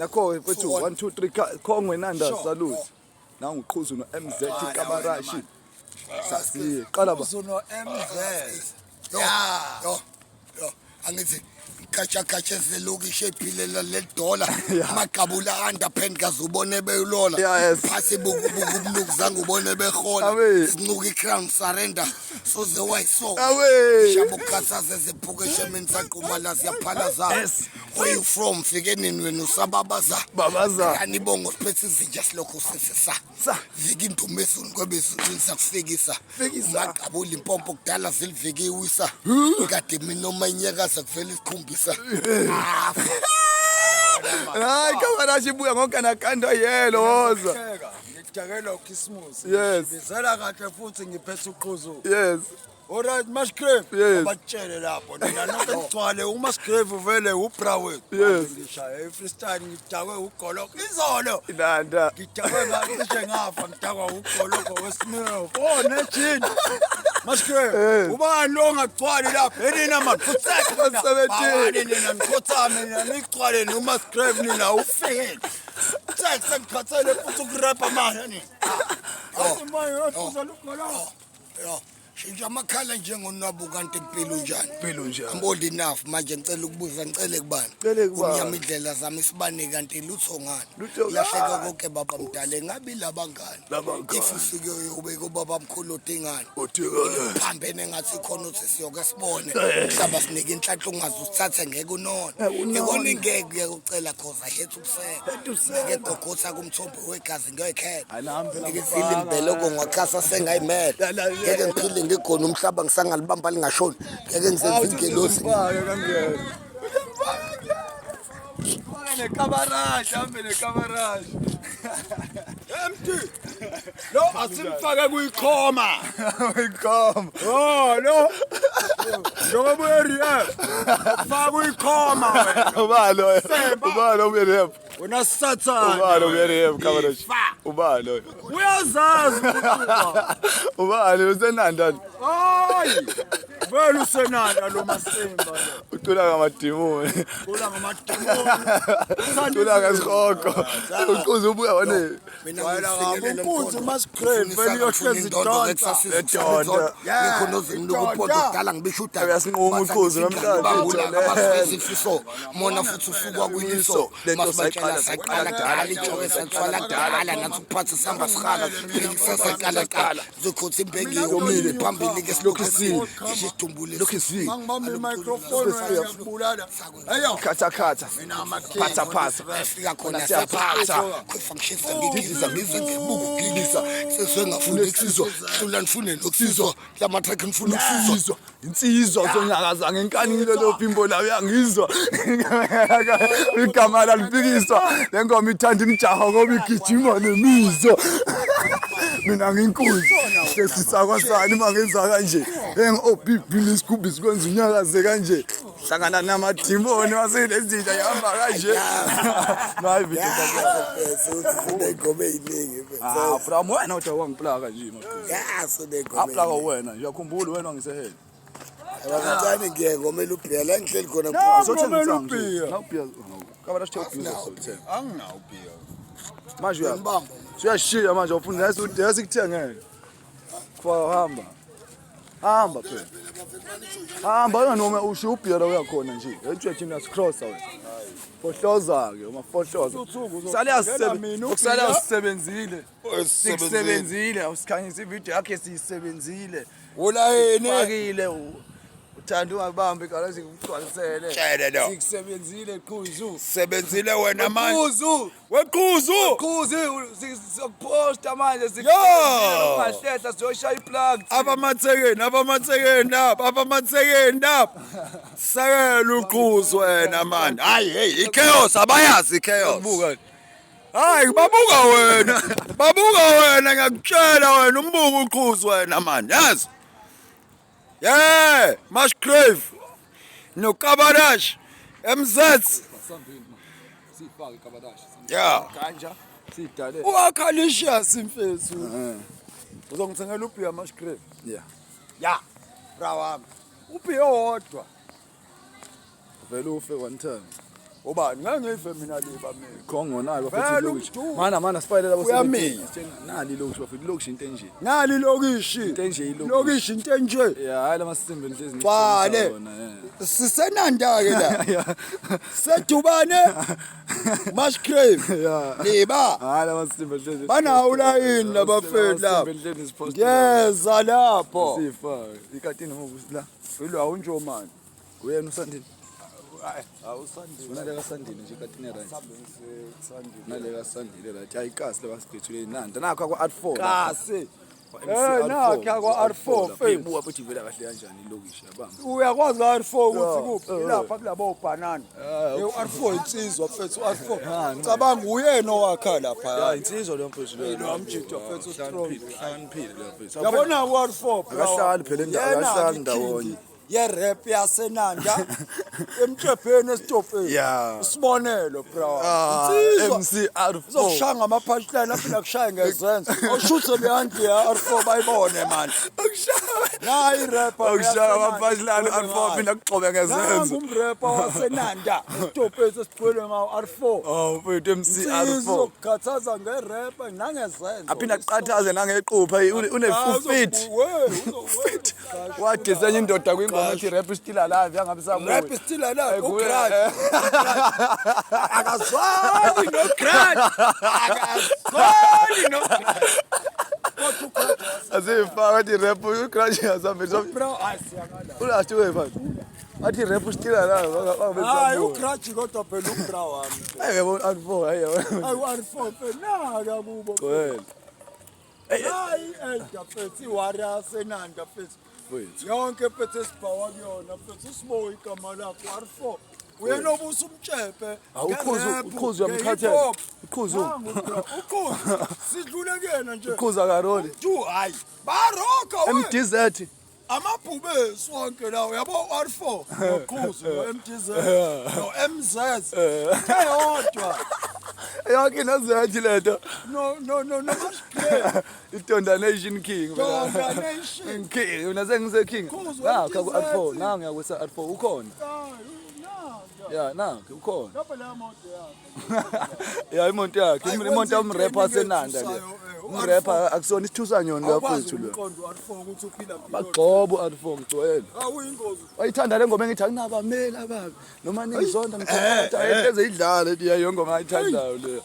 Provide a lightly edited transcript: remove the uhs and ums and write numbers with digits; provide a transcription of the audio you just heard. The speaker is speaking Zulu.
nakho mfethu 1 2 3 Khongwe Nanda salute nanguqhuzu no MZ Kabarashi sasiye qala ba uzo no MZ yo angithi kacha zelokishe ephilela le dollar amaqabula underpant kazubone beyilola phasi buku zange ubone behola sincuka iCrown surrender soze wayiso shabo khasaze zephuke shemini saqhuma la siyaphalaza where you from fike nini wena usababaza babaza anibongo siphethe izinja silokho sesesa viki intumesuni kwebezulu sakufikisa amaqabula impompo kudala zilivike iwisa kade mina omanyakaza kuvela isikhumbisa hayi Kabarashi buya ngokana kando yelo woza ngikujakela uKismus yes bizela kahle futhi ngiphethe uqhuzu yes alright Masgrave yes abatshele lapho nina nonke ngcwale uMasgrave uvele ubrown yes ngishaya freestyle ngidakwe ugoloko izolo inanda ngidakwe ngacishe ngafa ngidakwa ugoloko weSmith nejini Masgrave ubani lo ngagcwali lapha enina maphutsa basebenzi nina ngikhothame nina ngigcwale noMasgrave nina ufike tsekse ngikhathele futhi ukurapha manje nini asimanje uyafuza lokho shintsha amakhala njengonwabu kanti impilo njani impilo njani ambold enough manje ngicela ukubuza ngicele kubani umnyama indlela zami isibane kanti lutho ngani lahleka konke baba mdala ngabi labangani if usike ube kubaba mkhulu odingani phambene ngathi khona uthi siyoke sibone mhlaba sinike inhlanhla ungazi usithathe ngeke unona ikona ingeke ucela cause I hate ukuseka ngeke gogotha kumthombo wegazi ngiyoyikhetha ngeke feel imbeloko ngakhasa sengayimela ngeke ngiphile ngikona umhlaba ngisangalibamba lingashoni ngeke ngizenze ingelosi Kabarashi hambe neKabarashi empty lo asimfake kuyikhoma welcome oh lo njengobuyeria ufaka kuyikhoma wena ubalo uyerep wena sathana ubalo uyerep Kabarashi ubalo uyazazi ubalo usenanda hayi vele usenanda lo masimba lo ucula ngamadimoni ucula ngamadimoni ucula ngesikhogo uquze ubuya wane mina ngikuthi Masgrave vele yohlezi idonsa edonda ngikhona uzimluku uphondo kudala ngibishuda uyasinquma uquze namhlanje abasifiso mona futhi usuka kwiniso masibaqala saqala dala ijoke santswala dala nathi ukuphatha sihamba sihala sesaqala qala zokhothi imbenge yomile phambili ke silokhisini isidumbule lokhisini ngibamba imicrophone uyabulala ayo khatha mina phatha phatha afika khona siyaphatha kufunctions ngigiza ngizenze ukugilisa sesengafuni ukusizwa hlula nifune nokusizwa lama track nifuna ukusizwa insizwa zonyakaza ngenkanile lo phimbo lawo uyangizwa igama lalifikiswa lengoma ithanda imijaho ngoba igijima nemizwa mina nginkunzi sesisakwasani mangenza kanje OBB lesikhubi sikwenza unyakaze kanje hlangana namadimoni waselezitha yahamba kanje nayi video ngome iningi from wena uthi wangiplaka nje yaso ngome aplaka wena uyakhumbula wena ngisehela abazani ngeke ngomela ubhela engihleli khona ngomela ubhela nawubhela Kabarashi ubhela sothela anginawo ubhela manje uyashiya manje ufuna yasikuthengele kwa hamba phela hamba noma usho ubhela uyakhona nje ethi thina scrossa wena fohloza ke uma fohloza kusala usisebenzile sikusebenzile usikhanyisa ivideo yakhe siyisebenzile wona yini fakile uthanda ungabambi kala sikugcwalisele tshele lo sikusebenzile Qhuzu sebenzile wena manje Qhuzu siyokuposta manje sikusebenzile ungahletha siyoshaya iplug abamathekeni sakela uQhuzu wena man hayi hey ichaos abayazi ichaos buka hayi babuka wena ngiyakutshela wena umbuka uQhuzu wena man yazi yeah Masgrave no Kabarashi MZ sifake Kabarashi yeah kanja sidale uAkhalicious imfethu uzongithengela ubhiya Masgrave yeah bra wami ubhiya owodwa vele ufe one time Ubani ngangive mina liba mina. Khongona Vele bafethu lokishi. umdumo. Mana sifayelela Uyamina. Nali lokishi bafethu lokishi into enje. Nali lokishi. Into enje ilokishi. Lokishi into enje. Yeah, hayi lamasimbi nhlezi Vale. Sisenanda ke la. Sedubane. Musgrave. Yeah. Liba. Hayi lamasimbi nhlezi. Banawu layini labafethu lapho. Ngeza lapho. Sifa. Ikatini ngoku la. Vele awunjo manje. Wena usandini. Awusandile. Unale kasandini nje ikatini right. Nale kasandile right. Hayi kasi labasibethule inanda. Nakho kwa R4. Kasi. Nakho kwa R4 mfethu. Buka futhi vela kahle kanjani ilokishi yabamba. Uyakwazi R4 ukuthi kuphi lapha kulabo banana. U-R4 insizwa mfethu u-R4. Cabanga uyena owakha lapha. Ya insizwa lo mfethu lo. Lo amjito mfethu strong. Hlaniphile lo mfethu. Yabona u-R4 bro. Akahlali phela akahlali ndawonye. Ye-rap yasenanda emthebheni esitopeni. Yeah. Isibonelo bro. MC R4. Uzokushanga ama-punchline aphila kushaya ngezenzo. Oshuthe behanti ya-R4 bayibone manje. Nayi rapper. Okushaya ama-punchline R4 phela kuxobe ngezenzo. Nangu umrapper wasenanda esitopeni esigcwele ngawo R4. Oh mfethu MC R4. Uzokukhathaza nge-rap nangezenzo. Aphinda kuqathaze nangequpha une-fit. Fit. Wadesenye indoda kwingoma ethi rap is still alive yangabe sabuya. Rap is still alive. Ugrudge. Akazwani no grudge. Akazwani no grudge. Asifaka athi rap ugrudge yasambe. Bro, asiyakala. Ulasho wephansi. Athi rap is still alive bangabe Hayi sabuya. ugrudge kodwa phela ubra wami. Ayebona R4 hayi. Hayi u-R4 phela naka kubo. Well. Hayi elda phethi warrior senanda phethi. Wethu. Yonke phethi esibhawa kuyona phethi usiboya igama lakho R4. Uyena obusa umtshephe. Ukhuzu yamkhathela. Ukhuzu. Ukhuzu. Sidlule kuyena nje. Ukhuza karoli. Tu hayi. Baroka we. MDZ. Amabhube sonke lawo uyabo R4. Ukhuzu no-MDZ. No-MZ. Eyodwa. Yonke nazathi lento. No Musgrave. Itonda Nation King. Tonda Nation. King, una sengise king. Nakho ku-R4, nangu yakwesa R4 ukhona. Ya, nakho ukhona. Lapha la moto yakhe. Ya imoto yakhe, imoto yamrapper asenanda le. Umrapper akusona isithusa nyoni kafuthu lo. Umqondo R4 ukuthi uphila impilo. Bagcobo R4 ngicwele. Awuyingozi. Wayithanda le ngoma engithi akunabameli ababi. Noma ningizonda ngicabanga ukuthi ayenze idlale leyo ngoma ayithandayo le.